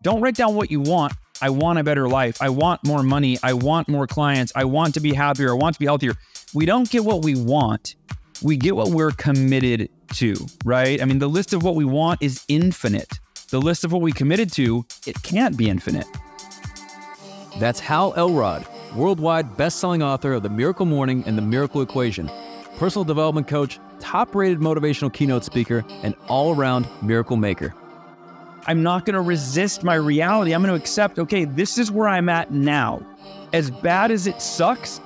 Don't write down what you want. I want a better life. I want more money. I want more clients. I want to be happier. I want to be healthier. We don't get what we want. We get what we're committed to, right? I mean, the list of what we want is infinite. The list of what we committed to, it can't be infinite. That's Hal Elrod, worldwide best-selling author of The Miracle Morning and The Miracle Equation, personal development coach, top-rated motivational keynote speaker, and all-around miracle maker. I'm not going to resist my reality. I'm going to accept, okay, this is where I'm at now. As bad as it sucks,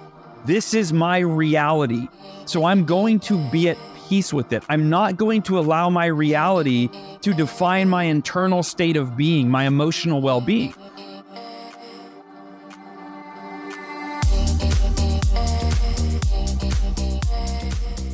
this is my reality. So I'm going to be at peace with it. I'm not going to allow my reality to define my internal state of being, my emotional well-being.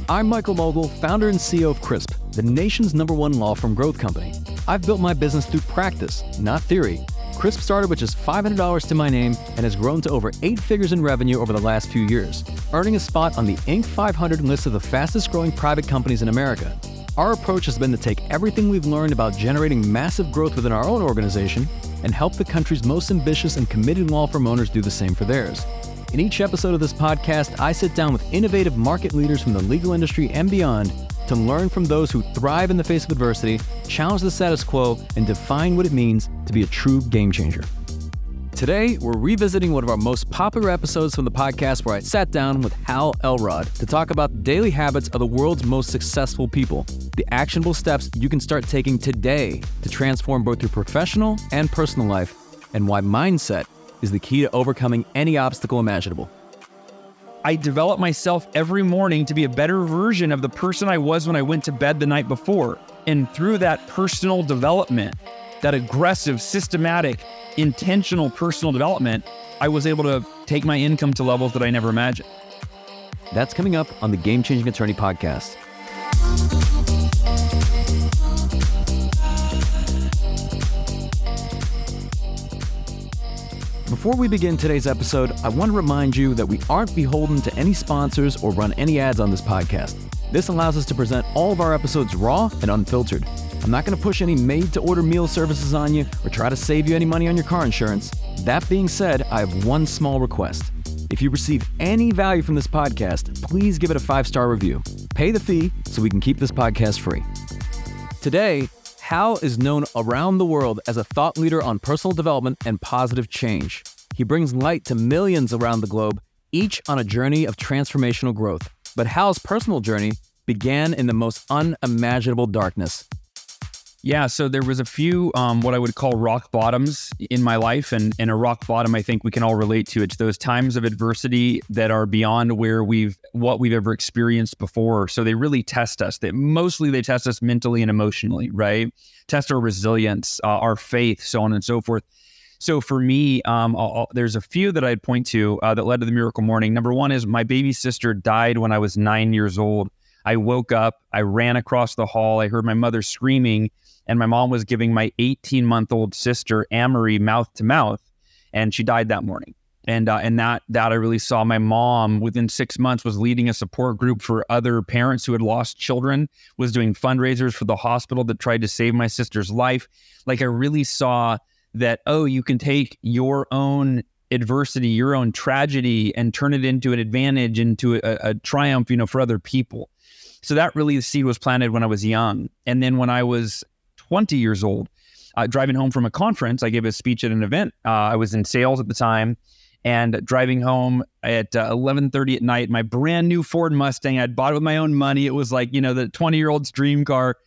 I'm Michael Mogill, founder and CEO of CRISP, the nation's #1 law firm growth company. I've built my business through practice, not theory. CRISP started with just $500 to my name and has grown to over 8 figures in revenue over the last few years, earning a spot on the Inc. 500 list of the fastest growing private companies in America. Our approach has been to take everything we've learned about generating massive growth within our own organization and help the country's most ambitious and committed law firm owners do the same for theirs. In each episode of this podcast, I sit down with innovative market leaders from the legal industry and beyond to learn from those who thrive in the face of adversity, challenge the status quo, and define what it means to be a true game changer. Today, we're revisiting one of our most popular episodes from the podcast where I sat down with Hal Elrod to talk about the daily habits of the world's most successful people, the actionable steps you can start taking today to transform both your professional and personal life, and why mindset is the key to overcoming any obstacle imaginable. I develop myself every morning to be a better version of the person I was when I went to bed the night before. And through that personal development, that aggressive, systematic, intentional personal development, I was able to take my income to levels that I never imagined. That's coming up on the Game Changing Attorney podcast. Before we begin today's episode, I want to remind you that we aren't beholden to any sponsors or run any ads on this podcast. This allows us to present all of our episodes raw and unfiltered. I'm not going to push any made-to-order meal services on you or try to save you any money on your car insurance. That being said, I have one small request. If you receive any value from this podcast, please give it a 5-star review. Pay the fee so we can keep this podcast free. Today, Hal is known around the world as a thought leader on personal development and positive change. He brings light to millions around the globe, each on a journey of transformational growth. But Hal's personal journey began in the most unimaginable darkness. Yeah, so there was a few what I would call rock bottoms in my life, and a rock bottom I think we can all relate to. It's those times of adversity that are beyond what we've ever experienced before. So they really test us. They test us mentally and emotionally, right? Test our resilience, our faith, so on and so forth. So for me, there's a few that I'd point to that led to the miracle morning. Number one is my baby sister died when I was 9 years old. I woke up, I ran across the hall, I heard my mother screaming, and my mom was giving my 18-month-old sister, Amory, mouth to mouth, and she died that morning. And that I really saw. My mom, within 6 months, was leading a support group for other parents who had lost children, was doing fundraisers for the hospital that tried to save my sister's life. Like, I really saw that, you can take your own adversity, your own tragedy, and turn it into an advantage, into a triumph, for other people. So that really, the seed was planted when I was young. And then when I was 20 years old, driving home from a conference, I gave a speech at an event. I was in sales at the time, and driving home at 11:30 at night, my brand new Ford Mustang, I'd bought it with my own money. It was like, the 20-year-old's dream car.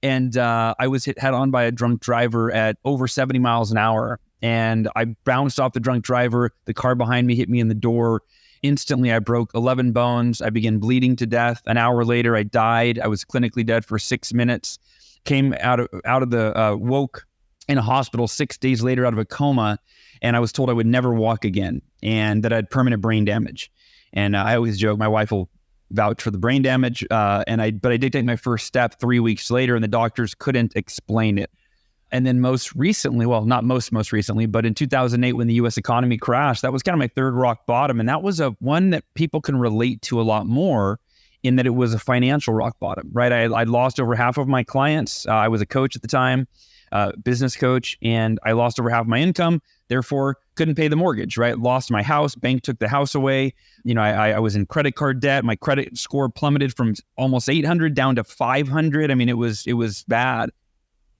And I was hit head on by a drunk driver at over 70 miles an hour. And I bounced off the drunk driver. The car behind me hit me in the door. Instantly, I broke 11 bones. I began bleeding to death. An hour later, I died. I was clinically dead for 6 minutes. Came out of the, woke in a hospital 6 days later out of a coma. And I was told I would never walk again and that I had permanent brain damage. And I always joke, my wife will vouch for the brain damage. But I did take my first step 3 weeks later, and the doctors couldn't explain it. And then most recently, well, not most recently, but in 2008, when the U.S. economy crashed, that was kind of my third rock bottom. And that was one that people can relate to a lot more, in that it was a financial rock bottom, right? I lost over half of my clients. I was a coach at the time. business coach, and I lost over half my income. Therefore, couldn't pay the mortgage, right? Lost my house. Bank took the house away. I was in credit card debt. My credit score plummeted from almost 800 down to 500. I mean, it was bad.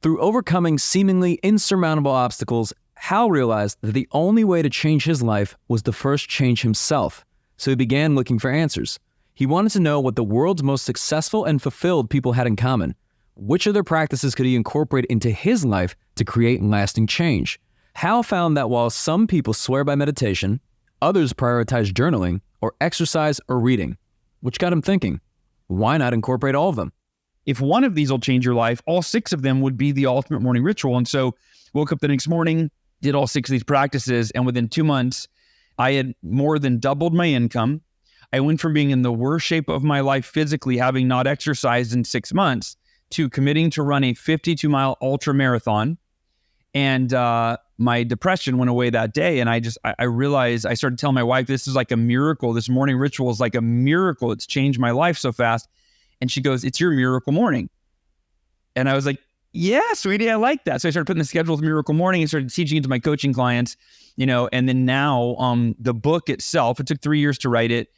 Through overcoming seemingly insurmountable obstacles, Hal realized that the only way to change his life was to first change himself. So he began looking for answers. He wanted to know what the world's most successful and fulfilled people had in common. Which of their practices could he incorporate into his life to create lasting change? Hal found that while some people swear by meditation, others prioritize journaling or exercise or reading, which got him thinking, why not incorporate all of them? If one of these will change your life, all 6 of them would be the ultimate morning ritual. And so woke up the next morning, did all 6 of these practices, and within 2 months, I had more than doubled my income. I went from being in the worst shape of my life physically, having not exercised in 6 months, to committing to run a 52-mile ultra marathon. And my depression went away that day. And I realized, I started telling my wife, this is like a miracle. This morning ritual is like a miracle. It's changed my life so fast. And she goes, it's your miracle morning. And I was like, yeah, sweetie, I like that. So I started putting the schedule of Miracle Morning and started teaching it to my coaching clients, and then now the book itself, it took 3 years to write it.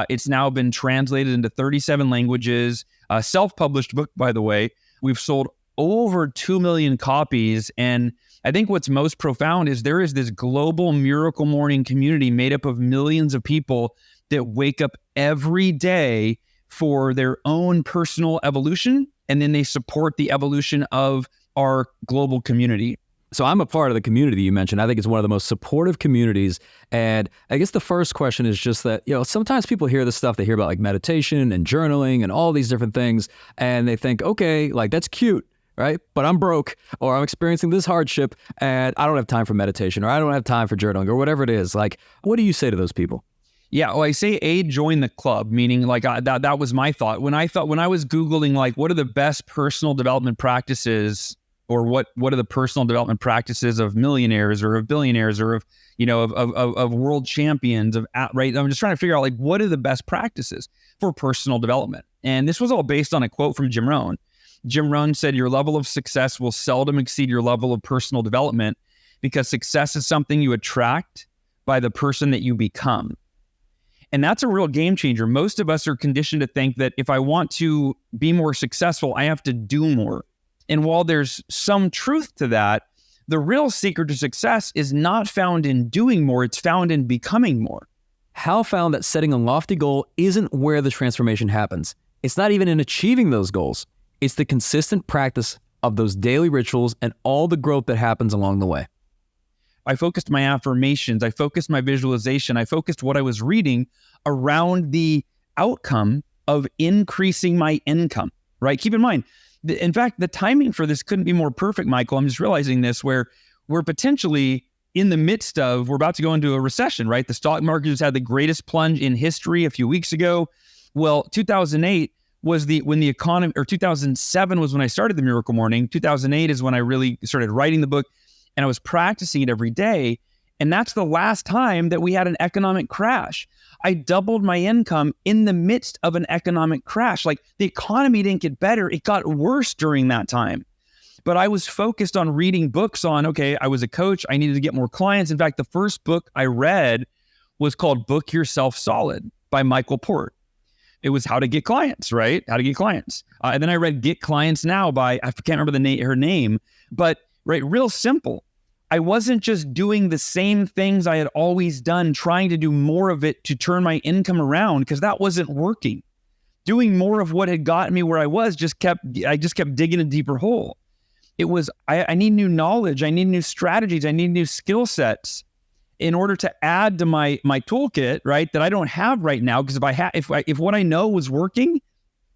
It's now been translated into 37 languages, a self-published book, by the way. We've sold over 2 million copies. And I think what's most profound is there is this global Miracle Morning community made up of millions of people that wake up every day for their own personal evolution, and then they support the evolution of our global community. So I'm a part of the community you mentioned. I think it's one of the most supportive communities. And I guess the first question is just that, sometimes people hear this stuff, they hear about like meditation and journaling and all these different things, and they think, okay, like that's cute, right? But I'm broke, or I'm experiencing this hardship, and I don't have time for meditation, or I don't have time for journaling, or whatever it is. Like, what do you say to those people? Yeah, well, I say join the club, meaning like that was my thought. When I was Googling like what are the best personal development practices, or what are the personal development practices of millionaires or of billionaires or of world champions right? I'm just trying to figure out like what are the best practices for personal development. And this was all based on a quote from Jim Rohn. Jim Rohn said, your level of success will seldom exceed your level of personal development, because success is something you attract by the person that you become. And that's a real game changer. Most of us are conditioned to think that if I want to be more successful, I have to do more. And while there's some truth to that, the real secret to success is not found in doing more, it's found in becoming more. Hal found that setting a lofty goal isn't where the transformation happens. It's not even in achieving those goals. It's the consistent practice of those daily rituals and all the growth that happens along the way. I focused my affirmations, I focused my visualization, I focused what I was reading around the outcome of increasing my income, right? Keep in mind, in fact, the timing for this couldn't be more perfect, Michael. I'm just realizing this, where we're potentially in the midst of, we're about to go into a recession, right? The stock market has had the greatest plunge in history a few weeks ago. Well, 2008 was when the economy, or 2007 was when I started the Miracle Morning. 2008 is when I really started writing the book, and I was practicing it every day. And that's the last time that we had an economic crash. I doubled my income in the midst of an economic crash. Like the economy didn't get better, it got worse during that time. But I was focused on reading books on, okay, I was a coach, I needed to get more clients. In fact, the first book I read was called Book Yourself Solid by Michael Port. It was how to get clients, right? How to get clients. And then I read Get Clients Now by, I can't remember her name, but right, real simple. I wasn't just doing the same things I had always done, trying to do more of it to turn my income around, because that wasn't working. Doing more of what had gotten me where I was I just kept digging a deeper hole. It was, I need new knowledge, I need new strategies, I need new skill sets in order to add to my toolkit, right? That I don't have right now, because if what I know was working,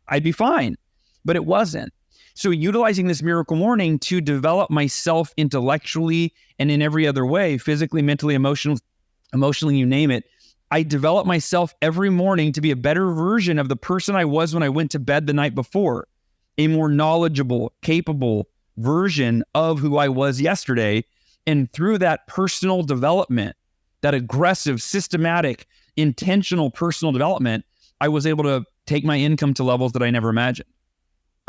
I'd be fine, but it wasn't. So utilizing this Miracle Morning to develop myself intellectually and in every other way, physically, mentally, emotionally, you name it, I develop myself every morning to be a better version of the person I was when I went to bed the night before, a more knowledgeable, capable version of who I was yesterday. And through that personal development, that aggressive, systematic, intentional personal development, I was able to take my income to levels that I never imagined.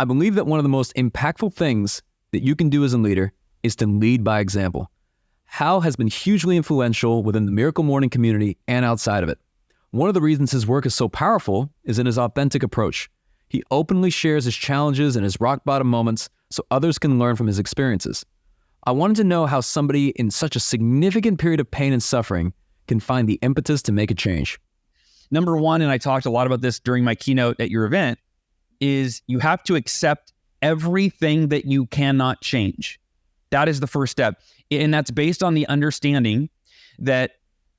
I believe that one of the most impactful things that you can do as a leader is to lead by example. Hal has been hugely influential within the Miracle Morning community and outside of it. One of the reasons his work is so powerful is in his authentic approach. He openly shares his challenges and his rock bottom moments so others can learn from his experiences. I wanted to know how somebody in such a significant period of pain and suffering can find the impetus to make a change. Number one, and I talked a lot about this during my keynote at your event, is you have to accept everything that you cannot change. That is the first step. And that's based on the understanding that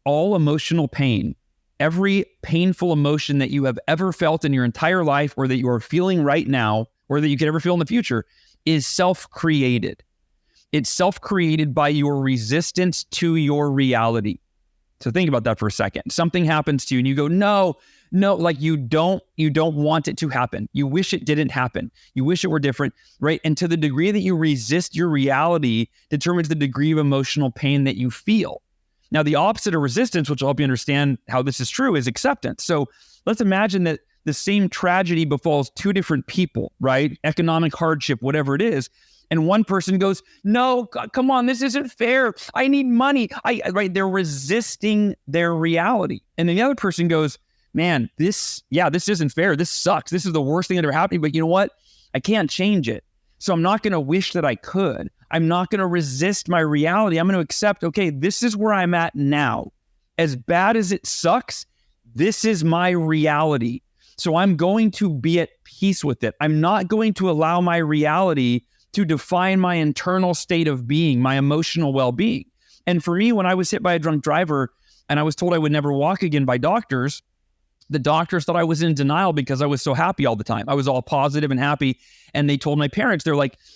all emotional pain, every painful emotion that you have ever felt in your entire life or that you are feeling right now or that you could ever feel in the future is self-created. It's self-created by your resistance to your reality. So think about that for a second. Something happens to you and you go, no, like you don't want it to happen. You wish it didn't happen. You wish it were different, right? And to the degree that you resist your reality determines the degree of emotional pain that you feel. Now, the opposite of resistance, which will help you understand how this is true, is acceptance. So let's imagine that the same tragedy befalls two different people, right? Economic hardship, whatever it is. And one person goes, no, God, come on, this isn't fair. I need money. Right? They're resisting their reality. And then the other person goes, man, this isn't fair. This sucks. This is the worst thing that ever happened. But you know what? I can't change it. So I'm not going to wish that I could. I'm not going to resist my reality. I'm going to accept, okay, this is where I'm at now. As bad as it sucks, this is my reality. So I'm going to be at peace with it. I'm not going to allow my reality to define my internal state of being, my emotional well-being. And for me, when I was hit by a drunk driver and I was told I would never walk again by doctors, the doctors thought I was in denial because I was so happy all the time. I was all positive and happy. And they told my parents,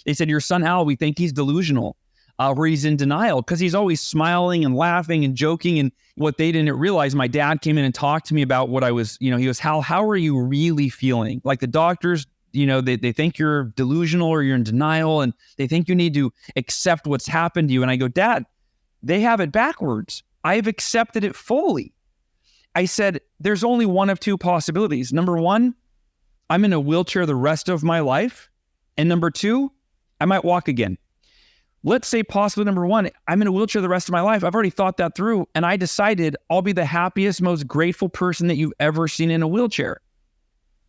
they said, your son Hal, we think he's delusional, or he's in denial because he's always smiling and laughing and joking. And what they didn't realize, my dad came in and talked to me about what I was, he goes, Hal, how are you really feeling? Like the doctors, they think you're delusional or you're in denial and they think you need to accept what's happened to you. And I go, Dad, they have it backwards. I've accepted it fully. I said, there's only one of two possibilities. Number one, I'm in a wheelchair the rest of my life. And number two, I might walk again. Let's say possibly number one, I'm in a wheelchair the rest of my life. I've already thought that through. And I decided I'll be the happiest, most grateful person that you've ever seen in a wheelchair.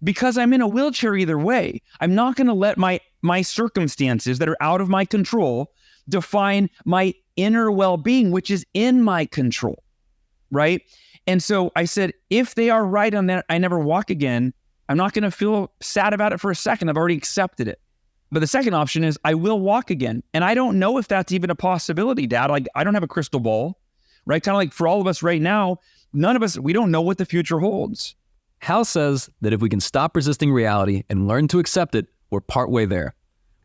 Because I'm in a wheelchair either way. I'm not going to let my circumstances that are out of my control define my inner well-being, which is in my control, right? And so I said, if they are right on that, I never walk again, I'm not going to feel sad about it for a second. I've already accepted it. But the second option is I will walk again. And I don't know if that's even a possibility, Dad. Like, I don't have a crystal ball, right? Kind of like for all of us right now, none of us, we don't know what the future holds. Hal says that if we can stop resisting reality and learn to accept it, we're partway there.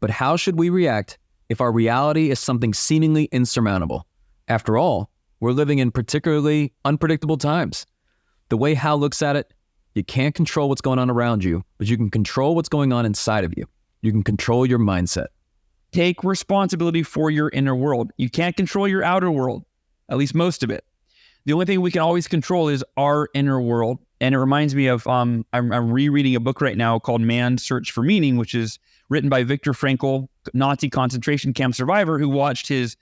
But how should we react if our reality is something seemingly insurmountable? After all, we're living in particularly unpredictable times. The way Hal looks at it, you can't control what's going on around you, but you can control what's going on inside of you. You can control your mindset. Take responsibility for your inner world. You can't control your outer world, at least most of it. The only thing we can always control is our inner world. And it reminds me of, I'm rereading a book right now called Man's Search for Meaning, which is written by Viktor Frankl, Nazi concentration camp survivor who watched his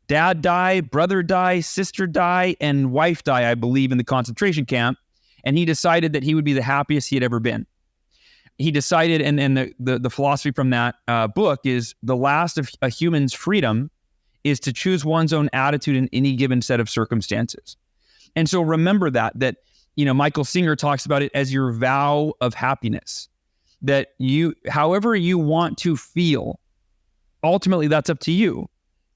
dad die, brother die, sister die, and wife die, I believe, in the concentration camp. And he decided that he would be the happiest he had ever been. He decided, and the philosophy from that book is the last of a human's freedom is to choose one's own attitude in any given set of circumstances. And so remember that Michael Singer talks about it as your vow of happiness, that however you want to feel, ultimately that's up to you.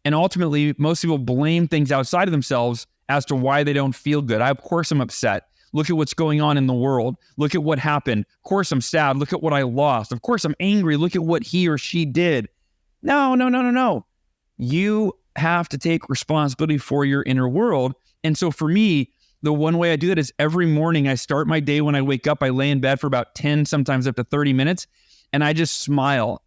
And ultimately, most people blame things outside of themselves as to why they don't feel good. Of course I'm upset. Look at what's going on in the world. Look at what happened. Of course I'm sad. Look at what I lost. Of course I'm angry. Look at what he or she did. No. You have to take responsibility for your inner world. And so for me, the one way I do that is every morning I start my day when I wake up, I lay in bed for about 10, sometimes up to 30 minutes, and I just smile.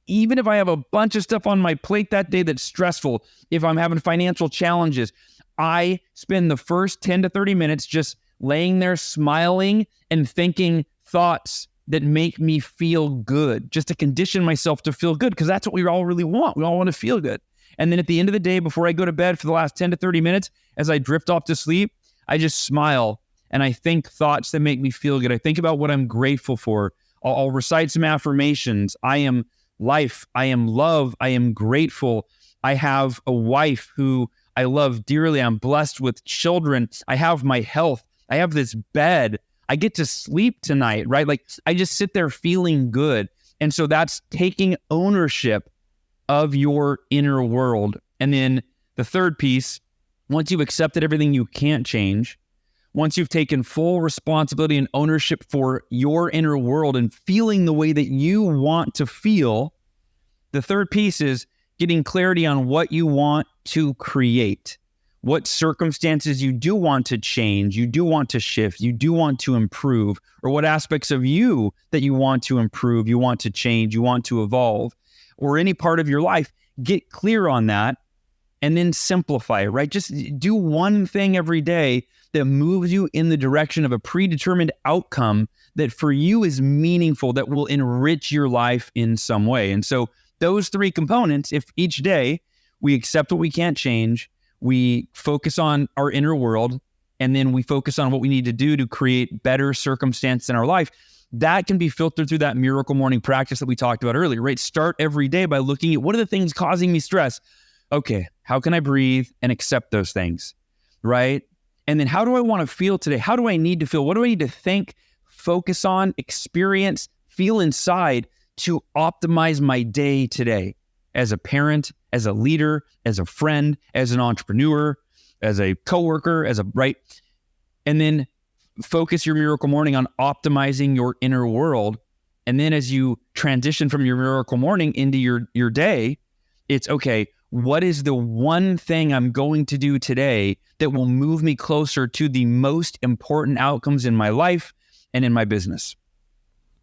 Even if I have a bunch of stuff on my plate that day that's stressful, if I'm having financial challenges, I spend the first 10 to 30 minutes just laying there smiling and thinking thoughts that make me feel good, just to condition myself to feel good, because that's what we all really want. We all want to feel good. And then at the end of the day, before I go to bed for the last 10 to 30 minutes, as I drift off to sleep, I just smile and I think thoughts that make me feel good. I think about what I'm grateful for. I'll recite some affirmations. I am life. I am love. I am grateful. I have a wife who I love dearly. I'm blessed with children. I have my health. I have this bed. I get to sleep tonight, right? Like I just sit there feeling good. And so that's taking ownership of your inner world. And then the third piece, once you've accepted everything you can't change, once you've taken full responsibility and ownership for your inner world and feeling the way that you want to feel, the third piece is getting clarity on what you want to create, what circumstances you do want to change, you do want to shift, you do want to improve, or what aspects of you that you want to improve, you want to change, you want to evolve, or any part of your life. Get clear on that and then simplify it, right? Just do one thing every day that moves you in the direction of a predetermined outcome that for you is meaningful, that will enrich your life in some way. And so those three components, if each day we accept what we can't change, we focus on our inner world, and then we focus on what we need to do to create better circumstance in our life, that can be filtered through that miracle morning practice that we talked about earlier, right? Start every day by looking at what are the things causing me stress? Okay, how can I breathe and accept those things, right? And then how do I want to feel today? How do I need to feel? What do I need to think, focus on, experience, feel inside to optimize my day today as a parent, as a leader, as a friend, as an entrepreneur, as a coworker, right? And then focus your miracle morning on optimizing your inner world. And then as you transition from your miracle morning into your day, it's okay, what is the one thing I'm going to do today that will move me closer to the most important outcomes in my life and in my business?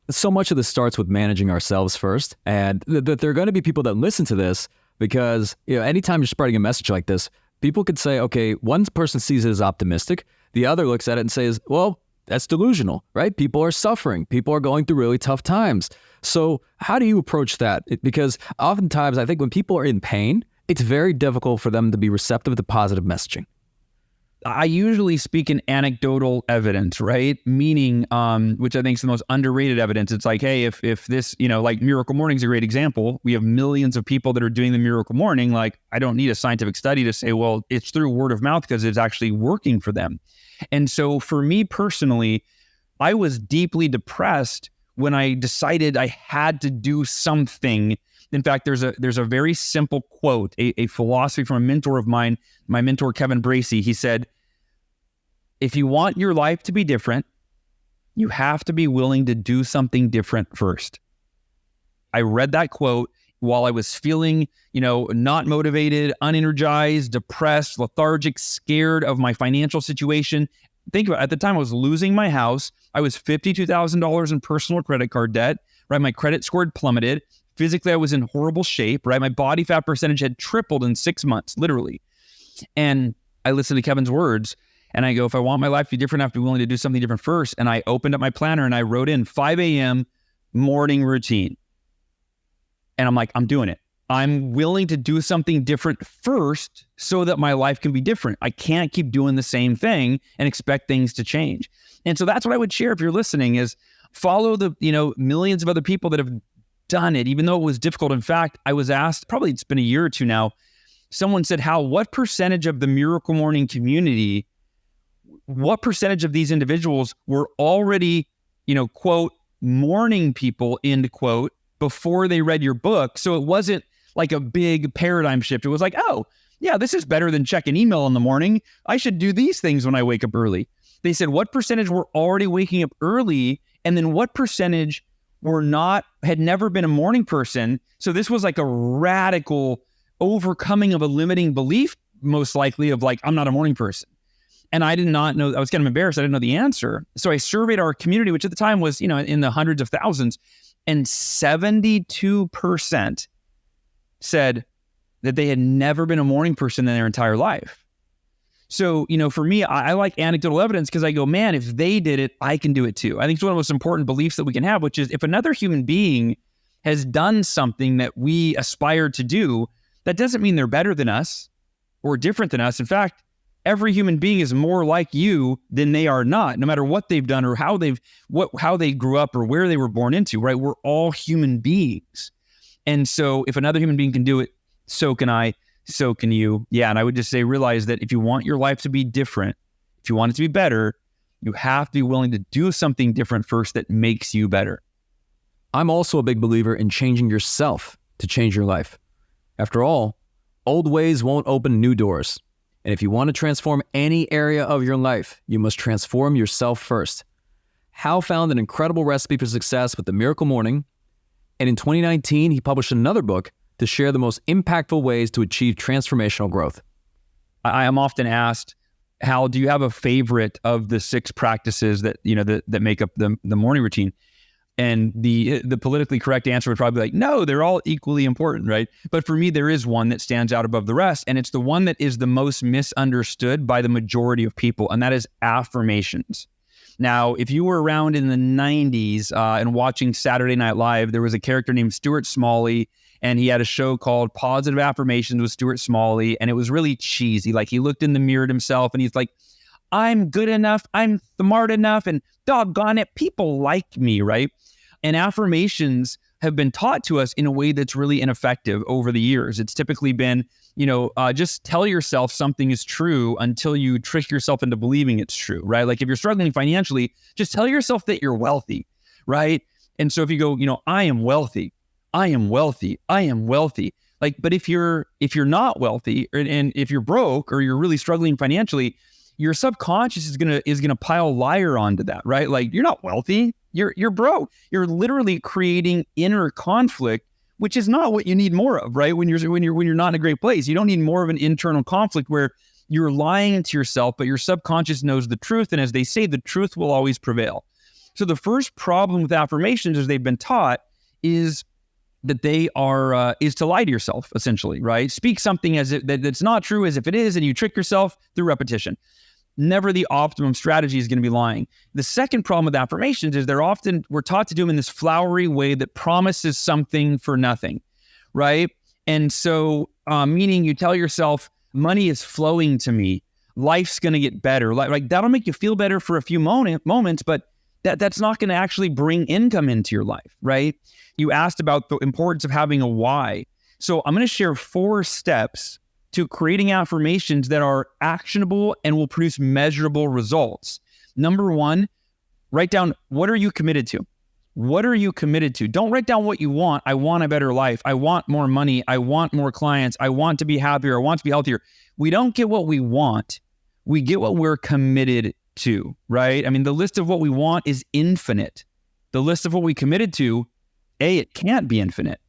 So much of this starts with managing ourselves first. And there are going to be people that listen to this because, anytime you're spreading a message like this, people could say, okay, one person sees it as optimistic. The other looks at it and says, well, that's delusional, right? People are suffering. People are going through really tough times. So how do you approach that? Because oftentimes I think when people are in pain, it's very difficult for them to be receptive to positive messaging. I usually speak in anecdotal evidence, right? Meaning, which I think is the most underrated evidence. It's like, hey, if this, like Miracle Morning is a great example. We have millions of people that are doing the Miracle Morning. Like, I don't need a scientific study to say, well, it's through word of mouth because it's actually working for them. And so for me personally, I was deeply depressed when I decided I had to do something. In fact, there's a very simple quote, a philosophy from a mentor of mine, my mentor, Kevin Bracey. He said, if you want your life to be different, you have to be willing to do something different first. I read that quote while I was feeling, not motivated, unenergized, depressed, lethargic, scared of my financial situation. Think about it. At the time I was losing my house. I was $52,000 in personal credit card debt, right? My credit score had plummeted. Physically, I was in horrible shape, right? My body fat percentage had tripled in 6 months, literally. And I listened to Kevin's words and I go, if I want my life to be different, I have to be willing to do something different first. And I opened up my planner and I wrote in 5 a.m. morning routine. And I'm like, I'm doing it. I'm willing to do something different first so that my life can be different. I can't keep doing the same thing and expect things to change. And so that's what I would share if you're listening is follow the, millions of other people that have done it, even though it was difficult. In fact, I was asked, probably it's been a year or two now, someone said, Hal, what percentage of the Miracle Morning community, what percentage of these individuals were already, quote, morning people, end quote, before they read your book? So it wasn't like a big paradigm shift. It was like, oh, yeah, this is better than checking email in the morning. I should do these things when I wake up early. They said, what percentage were already waking up early? And then what percentage had never been a morning person? So this was like a radical overcoming of a limiting belief, most likely, of like, I'm not a morning person. And I did not know, I was kind of embarrassed. I didn't know the answer. So I surveyed our community, which at the time was, in the hundreds of thousands, and 72% said that they had never been a morning person in their entire life. So, for me, I like anecdotal evidence because I go, man, if they did it, I can do it too. I think it's one of the most important beliefs that we can have, which is if another human being has done something that we aspire to do, That doesn't mean they're better than us or different than us. In fact, every human being is more like you than they are not, no matter what they've done or how they grew up or where they were born into, right? We're all human beings. And so if another human being can do it, so can I, so can you. Yeah, and I would just say, realize that if you want your life to be different, if you want it to be better, you have to be willing to do something different first that makes you better. I'm also a big believer in changing yourself to change your life. After all, old ways won't open new doors. And if you want to transform any area of your life, you must transform yourself first. Hal found an incredible recipe for success with the Miracle Morning. And in 2019, he published another book to share the most impactful ways to achieve transformational growth. I am often asked, Hal, do you have a favorite of the 6 practices that make up the morning routine? And the politically correct answer would probably be like, no, they're all equally important, right? But for me, there is one that stands out above the rest, and it's the one that is the most misunderstood by the majority of people, and that is affirmations. Now, if you were around in the 90s and watching Saturday Night Live, there was a character named Stuart Smalley, and he had a show called Positive Affirmations with Stuart Smalley, and it was really cheesy. Like, he looked in the mirror at himself, and he's like, I'm good enough, I'm smart enough, and doggone it, people like me, right? And affirmations have been taught to us in a way that's really ineffective over the years. It's typically been, just tell yourself something is true until you trick yourself into believing it's true, right? Like if you're struggling financially, just tell yourself that you're wealthy, right? And so if you go, I am wealthy, I am wealthy, I am wealthy. Like, but if you're not wealthy and if you're broke or you're really struggling financially, your subconscious is gonna pile liar onto that, right? Like, you're not wealthy, you're broke. You're literally creating inner conflict, which is not what you need more of, right? When you're not in a great place, you don't need more of an internal conflict where you're lying to yourself, but your subconscious knows the truth, and as they say, the truth will always prevail. So the first problem with affirmations, as they've been taught, is that they are is to lie to yourself, essentially, right? Speak something as if that's not true as if it is, and you trick yourself through repetition. Never the optimum strategy is going to be lying. The second problem with affirmations is we're taught to do them in this flowery way that promises something for nothing, right? And so, meaning you tell yourself, money is flowing to me, life's going to get better. Like that'll make you feel better for a few moments, but that's not going to actually bring income into your life, right? You asked about the importance of having a why. So I'm going to share 4 steps to creating affirmations that are actionable and will produce measurable results. Number 1, write down, what are you committed to? What are you committed to? Don't write down what you want. I want a better life. I want more money. I want more clients. I want to be happier. I want to be healthier. We don't get what we want. We get what we're committed to, right? I mean, the list of what we want is infinite. The list of what we committed to, it can't be infinite.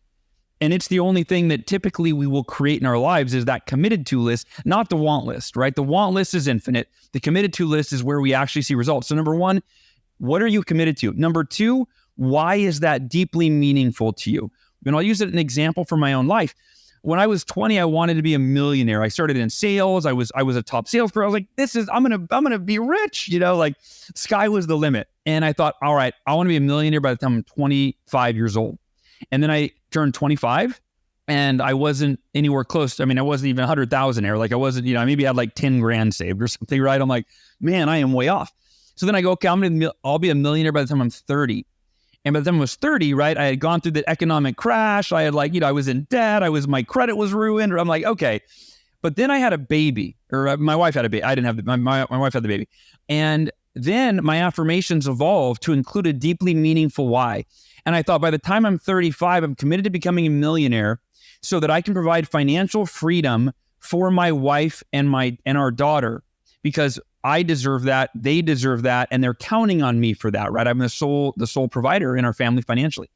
And it's the only thing that typically we will create in our lives is that committed to list, not the want list, right? The want list is infinite. The committed to list is where we actually see results. So number 1, what are you committed to? Number 2, why is that deeply meaningful to you? And I'll use it as an example from my own life. When I was 20, I wanted to be a millionaire. I started in sales. I was a top salesperson. I was like, I'm gonna be rich, like sky was the limit. And I thought, all right, I want to be a millionaire by the time I'm 25 years old. And then I turned 25 and I wasn't anywhere close. I mean, I wasn't even 100,000 Like I wasn't, I maybe had like 10 grand saved or something, right? I'm like, man, I am way off. So then I go, okay, I'll be a millionaire by the time I'm 30. And by the time I was 30, right, I had gone through the economic crash. I had I was in debt. My credit was ruined. Or I'm like, okay. But then I had a baby, or my wife had a baby. I didn't have my wife had the baby. And then my affirmations evolved to include a deeply meaningful why. And I thought by the time I'm 35, I'm committed to becoming a millionaire so that I can provide financial freedom for my wife and our daughter, because I deserve that, they deserve that, and they're counting on me for that, right? I'm the sole provider in our family financially.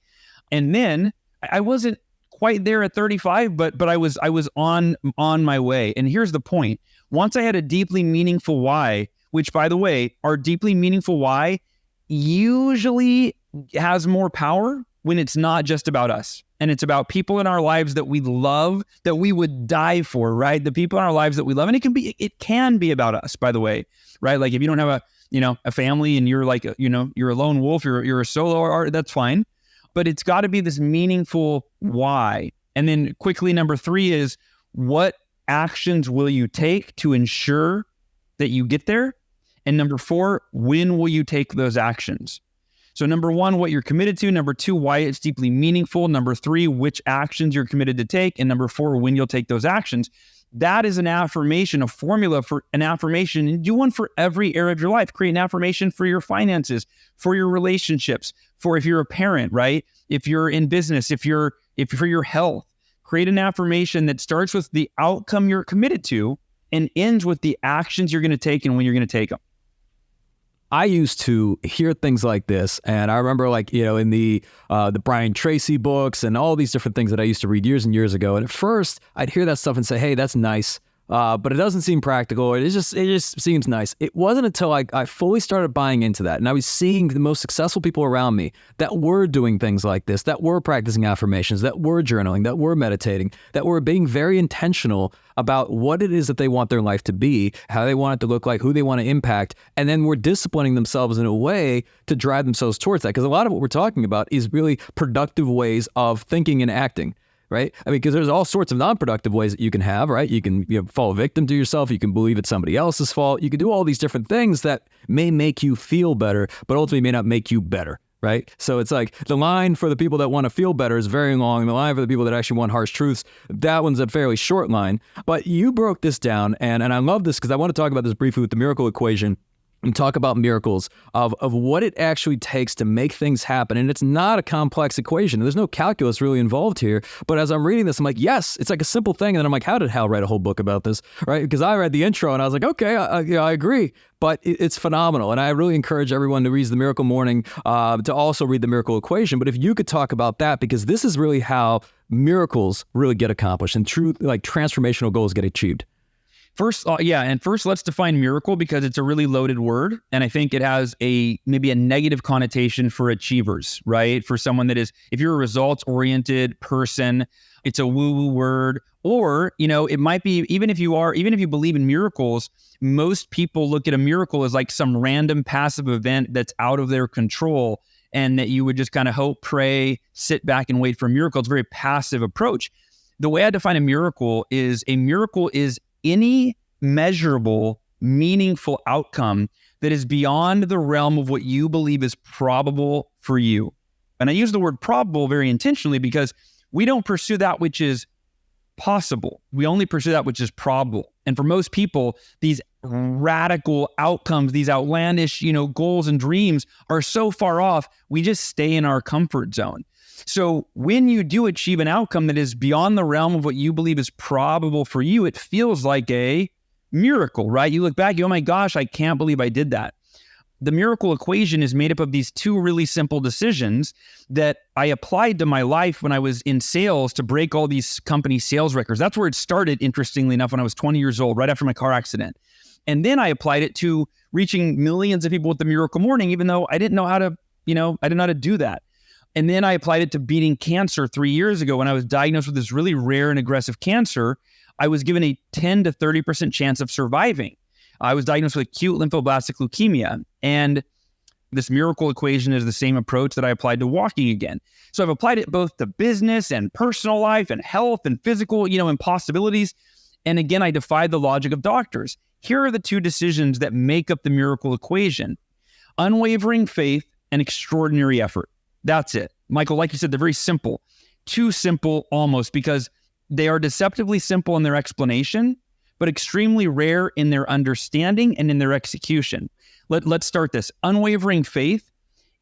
And then I wasn't quite there at 35, but I was on my way. And here's the point. Once I had a deeply meaningful why, which by the way, our deeply meaningful why usually has more power when it's not just about us and it's about people in our lives that we love, that we would die for, right? The people in our lives that we love. And it can be about us, by the way, right? Like if you don't have a family and you're like, you're a lone wolf, you're a solo artist, that's fine. But it's got to be this meaningful why. And then quickly, number 3 is, what actions will you take to ensure that you get there? And number 4, when will you take those actions? So number 1, what you're committed to. Number 2, why it's deeply meaningful. Number 3, which actions you're committed to take. And number 4, when you'll take those actions. That is an affirmation, a formula for an affirmation. And do one for every area of your life. Create an affirmation for your finances, for your relationships, for if you're a parent, right? If you're in business, if for your health. Create an affirmation that starts with the outcome you're committed to and ends with the actions you're going to take and when you're going to take them. I used to hear things like this, and I remember, like, in the Brian Tracy books and all these different things that I used to read years and years ago. And at first, I'd hear that stuff and say, "Hey, that's nice," but it doesn't seem practical. It just seems nice. It wasn't until I fully started buying into that, and I was seeing the most successful people around me that were doing things like this, that were practicing affirmations, that were journaling, that were meditating, that were being very intentional about what it is that they want their life to be, how they want it to look like, who they want to impact, and then we're disciplining themselves in a way to drive themselves towards that. Because a lot of what we're talking about is really productive ways of thinking and acting, right? I mean, because there's all sorts of non-productive ways that you can have, right? You can fall victim to yourself. You can believe it's somebody else's fault. You can do all these different things that may make you feel better, but ultimately may not make you better. Right? So it's like the line for the people that want to feel better is very long. The line for the people that actually want harsh truths, that one's a fairly short line. But you broke this down, and I love this because I want to talk about this briefly with the miracle equation and talk about miracles of what it actually takes to make things happen. And it's not a complex equation. There's no calculus really involved here. But as I'm reading this, I'm like, yes, it's like a simple thing. And then I'm like, how did Hal write a whole book about this? Right? Because I read the intro and I was like, okay, I agree. But it's phenomenal. And I really encourage everyone to read the Miracle Morning, to also read the Miracle Equation. But if you could talk about that, because this is really how miracles really get accomplished and true, like, transformational goals get achieved. First, let's define miracle, because it's a really loaded word. And I think it has maybe a negative connotation for achievers, right? For someone that is, if you're a results-oriented person, it's a woo-woo word. Or, it might be, even if you believe in miracles, most people look at a miracle as like some random passive event that's out of their control, and that you would just kind of hope, pray, sit back and wait for a miracle. It's a very passive approach. The way I define a miracle is any measurable, meaningful outcome that is beyond the realm of what you believe is probable for you. And I use the word probable very intentionally, because we don't pursue that which is possible. We only pursue that which is probable. And for most people, these radical outcomes, these outlandish, goals and dreams are so far off, we just stay in our comfort zone. So when you do achieve an outcome that is beyond the realm of what you believe is probable for you, it feels like a miracle, right? You look back, oh my gosh, I can't believe I did that. The miracle equation is made up of these 2 really simple decisions that I applied to my life when I was in sales to break all these company sales records. That's where it started, interestingly enough, when I was 20 years old, right after my car accident. And then I applied it to reaching millions of people with the Miracle Morning, even though I didn't know how to do that. And then I applied it to beating cancer 3 years ago when I was diagnosed with this really rare and aggressive cancer. I was given a 10 to 30% chance of surviving. I was diagnosed with acute lymphoblastic leukemia. And this miracle equation is the same approach that I applied to walking again. So I've applied it both to business and personal life and health and physical, impossibilities. And again, I defied the logic of doctors. Here are the 2 decisions that make up the miracle equation: unwavering faith and extraordinary effort. That's it. Michael, like you said, they're very simple. Too simple almost, because they are deceptively simple in their explanation, but extremely rare in their understanding and in their execution. Let's start this. Unwavering faith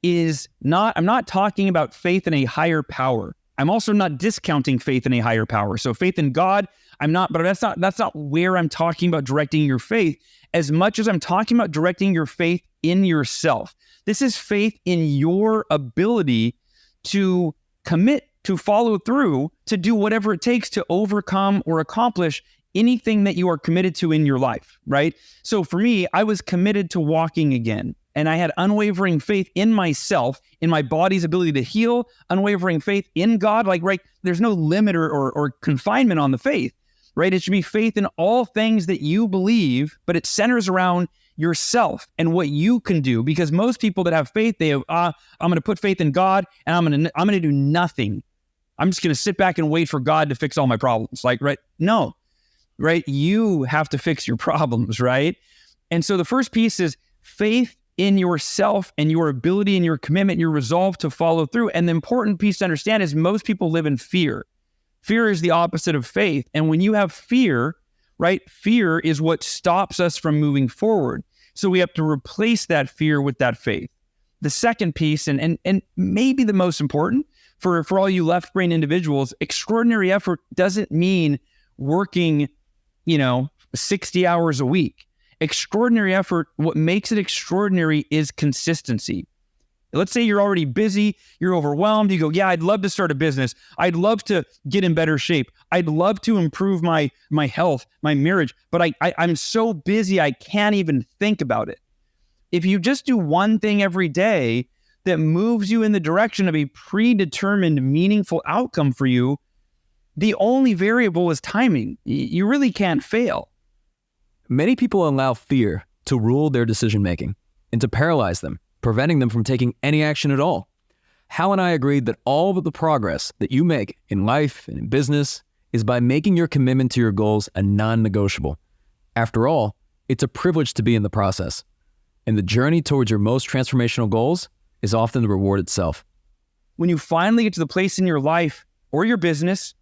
is not, I'm not talking about faith in a higher power. I'm also not discounting faith in a higher power. So faith in God, but that's not where I'm talking about directing your faith, as much as I'm talking about directing your faith in yourself. This is faith in your ability to commit, to follow through, to do whatever it takes to overcome or accomplish anything that you are committed to in your life, right? So for me, I was committed to walking again, and I had unwavering faith in myself, in my body's ability to heal, unwavering faith in God. Right? There's no limit or confinement on the faith, right? It should be faith in all things that you believe, but it centers around yourself and what you can do. Because most people that have faith, they have, I'm going to put faith in God, and I'm going to do nothing. I'm just going to sit back and wait for God to fix all my problems. Like, right? No, right? You have to fix your problems, right? And so the first piece is faith in yourself and your ability and your commitment, your resolve to follow through. And the important piece to understand is most people live in fear. Fear is the opposite of faith. And when you have fear, right, fear is what stops us from moving forward. So we have to replace that fear with that faith. The second piece, and maybe the most important for all you left brain individuals, extraordinary effort doesn't mean working, 60 hours a week. Extraordinary effort, what makes it extraordinary is consistency. Let's say you're already busy, you're overwhelmed, you go, yeah, I'd love to start a business. I'd love to get in better shape. I'd love to improve my health, my marriage, but I'm so busy I can't even think about it. If you just do one thing every day that moves you in the direction of a predetermined, meaningful outcome for you, the only variable is timing. You really can't fail. Many people allow fear to rule their decision-making and to paralyze them, preventing them from taking any action at all. Hal and I agreed that all of the progress that you make in life and in business is by making your commitment to your goals a non-negotiable. After all, it's a privilege to be in the process. And the journey towards your most transformational goals is often the reward itself. When you finally get to the place in your life or your business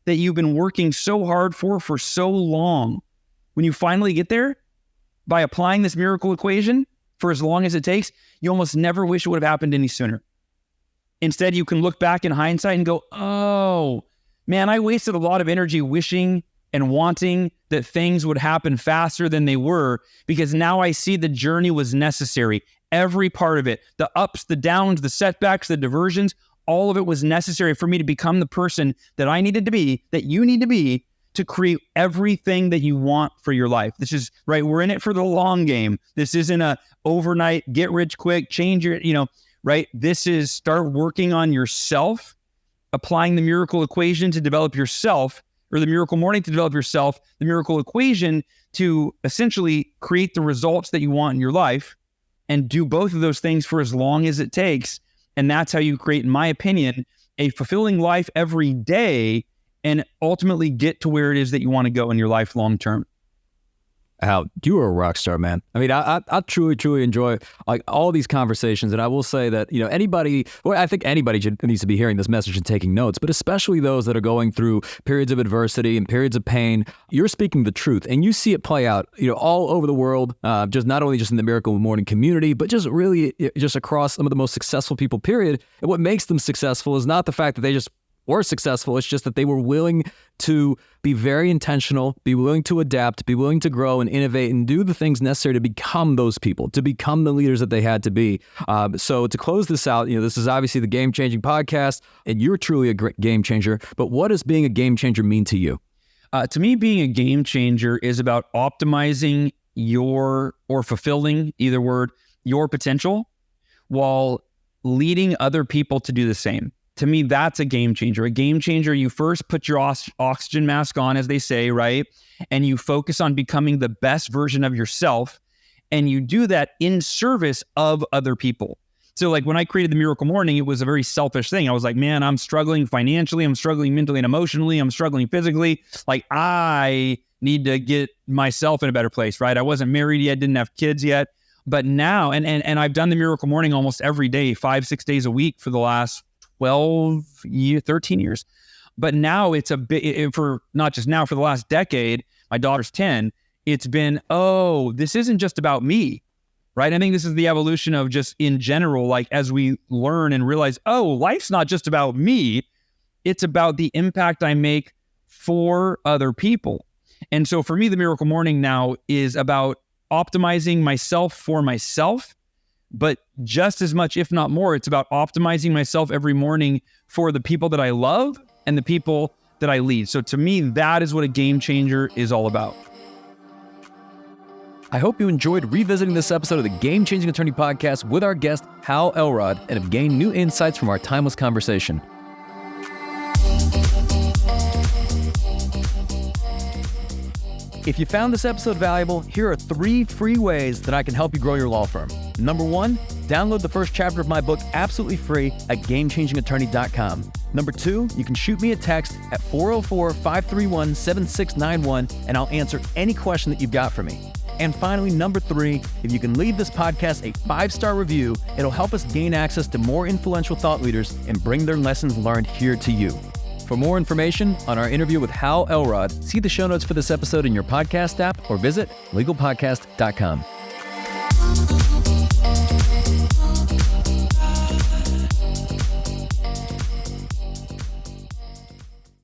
that you've been working so hard for so long, when you finally get there, by applying this miracle equation for as long as it takes, you almost never wish it would have happened any sooner. Instead, you can look back in hindsight and go, oh, man, I wasted a lot of energy wishing and wanting that things would happen faster than they were, because now I see the journey was necessary. Every part of it, the ups, the downs, the setbacks, the diversions, all of it was necessary for me to become the person that I needed to be, that you need to be, to create everything that you want for your life. This is, right, we're in it for the long game. This isn't a overnight, get rich quick, change your, right? This is start working on yourself, applying the miracle equation to develop yourself, or the miracle morning to develop yourself, the miracle equation to essentially create the results that you want in your life, and do both of those things for as long as it takes. And that's how you create, in my opinion, a fulfilling life every day and ultimately get to where it is that you want to go in your life long term. Hal, you are a rock star, man. I mean, I truly enjoy like all these conversations, and I will say that I think anybody needs to be hearing this message and taking notes, but especially those that are going through periods of adversity and periods of pain. You're speaking the truth, and you see it play out, all over the world, just not only just in the Miracle Morning community, but just really just across some of the most successful people. Period. And what makes them successful is not the fact that they just were successful. It's just that they were willing to be very intentional, be willing to adapt, be willing to grow and innovate and do the things necessary to become those people, to become the leaders that they had to be. So to close this out, this is obviously the Game Changing Podcast, and you're truly a great game changer. But what does being a game changer mean to you? To me, being a game changer is about optimizing or fulfilling, either word, your potential while leading other people to do the same. To me, that's a game changer. A game changer, you first put your oxygen mask on, as they say, right? And you focus on becoming the best version of yourself. And you do that in service of other people. So like when I created the Miracle Morning, it was a very selfish thing. I was like, man, I'm struggling financially. I'm struggling mentally and emotionally. I'm struggling physically. Like I need to get myself in a better place, right? I wasn't married yet, didn't have kids yet. But now, and I've done the Miracle Morning almost every day, 5-6 days a week for the last 13 years. But now it's a bit, for not just now, for the last decade, my daughter's 10, it's been, this isn't just about me, right? I think this is the evolution of just in general, like as we learn and realize, life's not just about me, it's about the impact I make for other people. And so for me, the Miracle Morning now is about optimizing myself for myself. But just as much, if not more, it's about optimizing myself every morning for the people that I love and the people that I lead. So to me, that is what a game changer is all about. I hope you enjoyed revisiting this episode of the Game Changing Attorney Podcast with our guest, Hal Elrod, and have gained new insights from our timeless conversation. If you found this episode valuable, here are 3 free ways that I can help you grow your law firm. Number 1, download the first chapter of my book absolutely free at GameChangingAttorney.com. Number 2, you can shoot me a text at 404-531-7691 and I'll answer any question that you've got for me. And finally, number 3, if you can leave this podcast a 5-star review, it'll help us gain access to more influential thought leaders and bring their lessons learned here to you. For more information on our interview with Hal Elrod, see the show notes for this episode in your podcast app or visit legalpodcast.com.